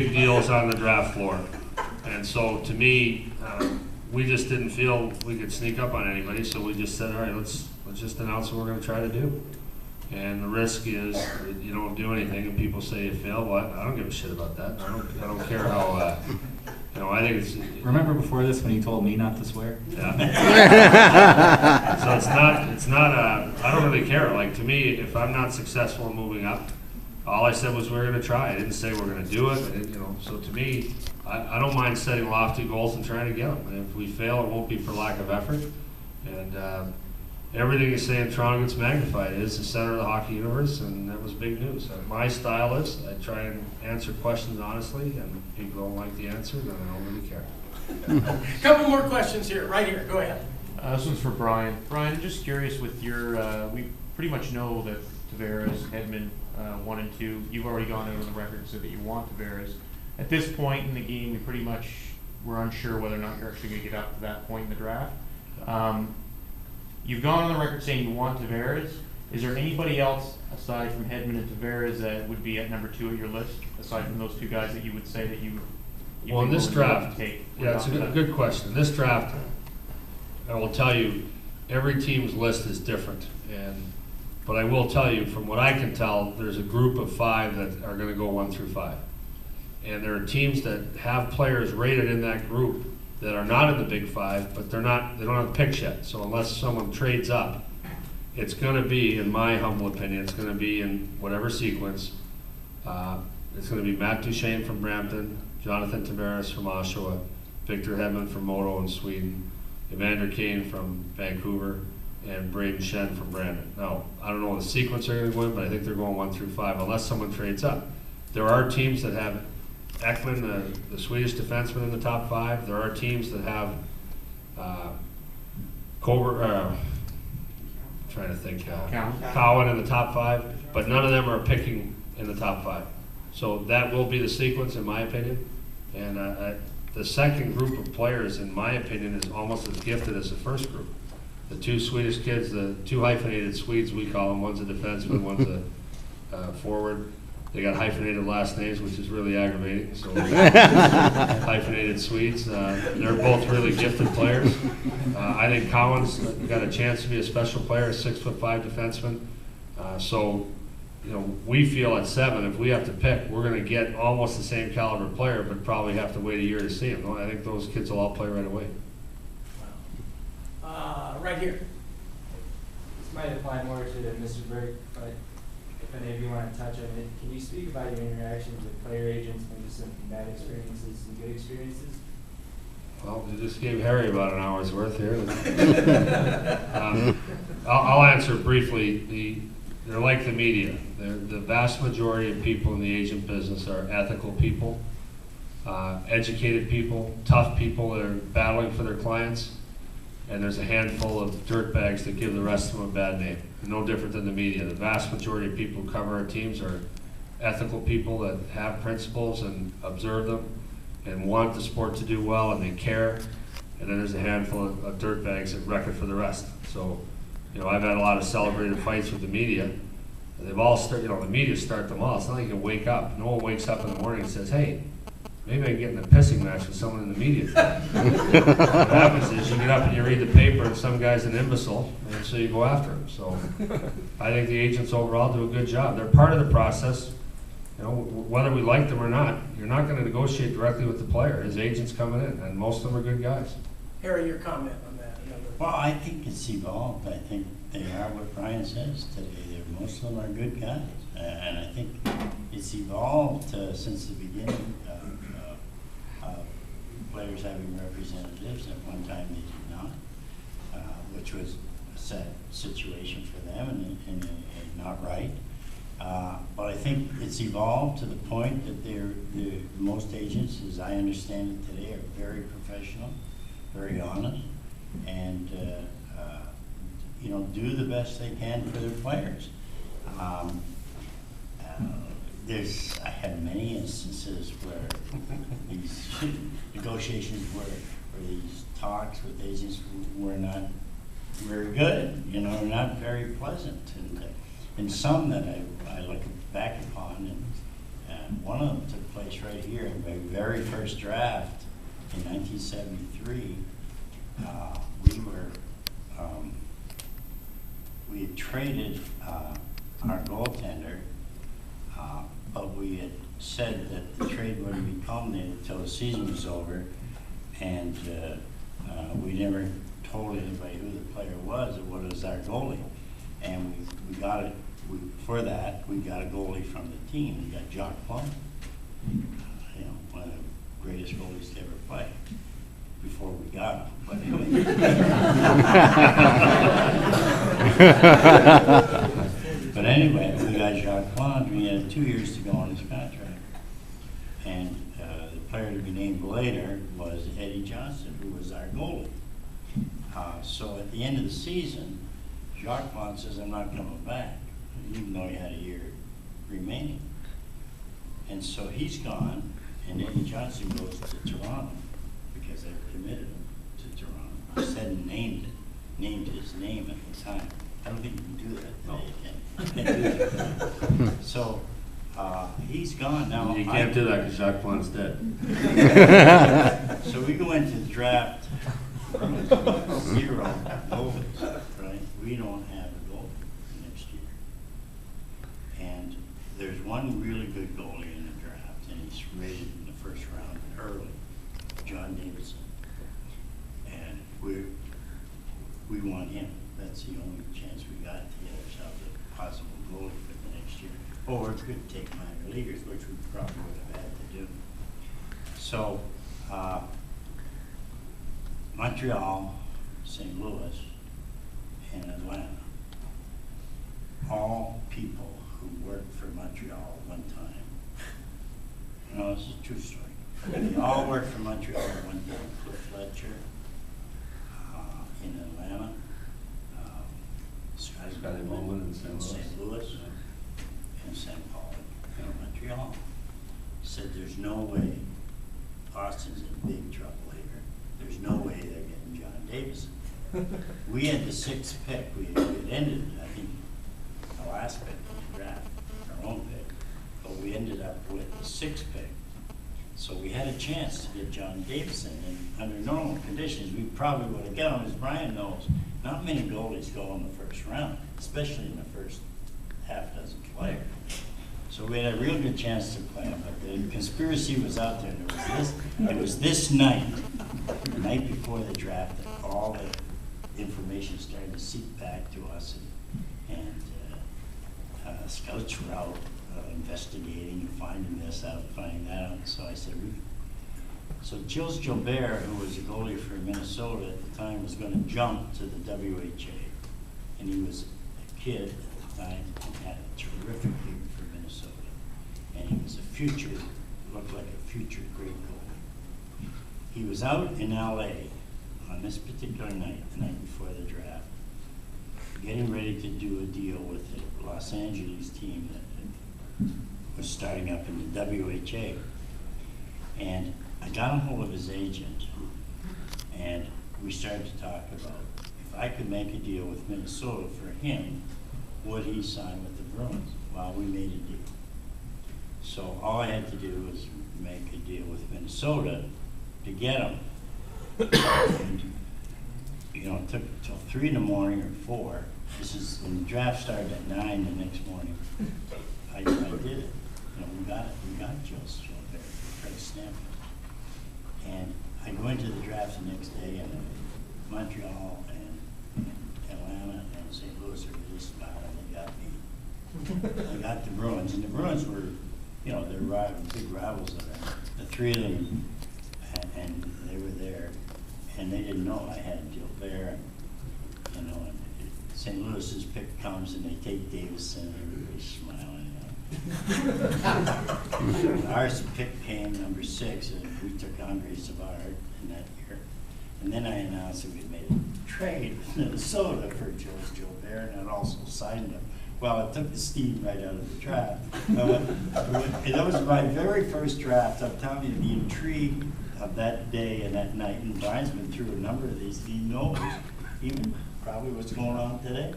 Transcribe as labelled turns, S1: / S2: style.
S1: big deals on the draft floor. And so to me, we just didn't feel we could sneak up on anybody, so we just said, all right, let's just announce what we're going to try to do. And the risk is that you don't do anything and people say you fail. Well, I don't give a shit about that. I don't care how, I think it's...
S2: Remember before this when you told me not to swear?
S1: Yeah. So it's not I don't really care. Like, to me, if I'm not successful in moving up, all I said was we're going to try. I didn't say we're going to do it. So to me, I don't mind setting lofty goals and trying to get them. And if we fail, it won't be for lack of effort. And everything you say in Toronto gets magnified. It is the center of the hockey universe, and that was big news. My style is I try and answer questions honestly, and if people don't like the answer, then I don't really care.
S3: Couple more questions here, right here. Go ahead.
S4: This one's for Brian. Brian, I'm just curious with your, we pretty much know that Tavares, Hedman, 1 and 2, you've already gone out on the record and said that you want Tavares. At this point in the game, we pretty much were unsure whether or not you're actually going to get up to that point in the draft. You've gone on the record saying you want Tavares. Is there anybody else aside from Hedman and Tavares that would be at number 2 at your list, aside from those two guys that you would say that you
S1: well, in this draft,
S4: take?
S1: Yeah, it's a good question. This draft, I will tell you, every team's list is different. But I will tell you, from what I can tell, there's a group of 5 that are going to go 1 through 5. And there are teams that have players rated in that group that are not in the Big 5, but they don't have picks yet. So unless someone trades up, it's going to be, in my humble opinion, it's going to be in whatever sequence. It's going to be Matt Duchene from Brampton, Jonathan Tavares from Oshawa, Victor Hedman from Modo in Sweden, Evander Kane from Vancouver, and Braden Shen from Brandon. Now, I don't know the sequence they're going to go in, but I think they're going 1 through 5, unless someone trades up. There are teams that have Ekman, the Swedish defenseman, in the top 5. There are teams that have Cowan in the top 5, but none of them are picking in the top 5. So that will be the sequence, in my opinion. And the second group of players, in my opinion, is almost as gifted as the first group. The 2 Swedish kids, the 2 hyphenated Swedes, we call them. One's a defenseman, one's a forward. They got hyphenated last names, which is really aggravating. So hyphenated Swedes. They're both really gifted players. I think Cowan's got a chance to be a special player, a 6'5" defenseman. So, we feel at 7, if we have to pick, we're going to get almost the same caliber player, but probably have to wait a year to see him. I think those kids will all play right away.
S3: Right here.
S5: This might apply more to Mr. Burke, but if any of you want to touch on it, can you speak about your interactions with player agents, maybe some bad experiences, some good experiences?
S1: Well, you just gave Harry about an hour's worth here. I'll answer briefly. They're like the media. The vast majority of people in the agent business are ethical people, educated people, tough people that are battling for their clients. And there's a handful of dirtbags that give the rest of them a bad name. They're no different than the media. The vast majority of people who cover our teams are ethical people that have principles and observe them and want the sport to do well, and they care. And then there's a handful of dirtbags that wreck it for the rest. So, I've had a lot of celebrated fights with the media. They've all started, the media start them all. It's not like you can wake up. No one wakes up in the morning and says, hey, maybe I can get in a pissing match with someone in the media. What happens is you get up and you read the paper and some guy's an imbecile, and so you go after him. So I think the agents overall do a good job. They're part of the process. Whether we like them or not, you're not going to negotiate directly with the player. His agent's coming in, and most of them are good guys.
S3: Harry, your comment on that.
S6: Well, I think it's evolved. I think they are what Brian says today. Most of them are good guys. And I think it's evolved since the beginning. Players having representatives. At one time they did not, which was a sad situation for them and not right. But I think it's evolved to the point that most agents, as I understand it today, are very professional, very honest, and do the best they can for their players. I had many instances where these negotiations or these talks with agents were not very good, not very pleasant, and some that I look back upon, and one of them took place right here in my very first draft in 1973. We had traded our goaltender, but we had said that the trade wouldn't be culminated until the season was over, and we never told anybody who the player was or what was our goalie. And we got it, for that, we got a goalie from the team. We got Jock Plum, one of the greatest goalies to ever play, before we got him. But anyway. But anyway, we got Jock Plum, we had 2 years to go on his contract. And the player to be named later was Eddie Johnson, who was our goalie. So at the end of the season, Jacques Plum says, I'm not coming back, even though he had a year remaining. And so he's gone, and Eddie Johnson goes to Toronto, because they've committed him to Toronto. He said and named his name at the time. I don't think you can do that today. Can't do that. So he's gone now.
S1: You can't do that because Jacques Plum's dead.
S6: So we go into the draft from 0 goalies, right? We don't have a goalie next year. And there's one really good goalie in the draft, and he's rated in the first round early, John Davidson. And we want him. That's the only chance we got to get ourselves a possible goalie for the next year. Or we could take minor leaguers, which we probably would have had to do. So, Montreal, St. Louis, and Atlanta, all people who worked for Montreal at one time. No, this is a true story. They all worked for Montreal at one time. Cliff Fletcher, in Atlanta,
S1: Scotty Bowman in
S6: St. Louis, and St. Paul, and Montreal. Said there's no way Boston's in big trouble here. There's no way they're getting John Davidson. We had the 6th pick. We had ended, I think, the last pick of the draft, our own pick, but we ended up with the 6th pick. So we had a chance to get John Davidson, and under normal conditions, we probably would have got him. As Brian knows, not many goalies go in the first round, especially in the first half dozen players. So we had a real good chance to play him, but the conspiracy was out there. And it was this night, the night before the draft, that all the information started to seep back to us, and scouts were out investigating and finding this out, finding that out. So I said, so Gilles Gilbert, who was a goalie for Minnesota at the time, was going to jump to the WHA, and he was a kid at the time and had a terrific year for Minnesota, and he was a future, looked like a future great goalie. He was out in LA on this particular night, the night before the draft, getting ready to do a deal with the Los Angeles team that was starting up in the WHA. And I got a hold of his agent, and we started to talk about if I could make a deal with Minnesota for him, would he sign with the Bruins? Well, we made a deal. So all I had to do was make a deal with Minnesota to get him. And, it took till 3 in the morning or 4. This is when the draft started at 9 the next morning. I did it. We got it. We got Gilles Gilbert, Craig Stanford. And I go into the draft the next day, and Montreal and Atlanta and St. Louis are really smiling. They got me. They got the Bruins, and the Bruins were, they're big rivals of them. The 3 of them, and they were there, and they didn't know I had Gilbert, and St. Louis's pick comes, and they take Davison, and everybody's smiling. Our pick came number 6, and we took Andre Savard in that year. And then I announced that we made a trade with Minnesota for Gilles Gilbert, and I also signed him. Well, it took the steam right out of the draft. That was my very first draft. I'm telling you, the intrigue of that day and that night, and Brian's been through a number of these. He knows even probably what's going on today.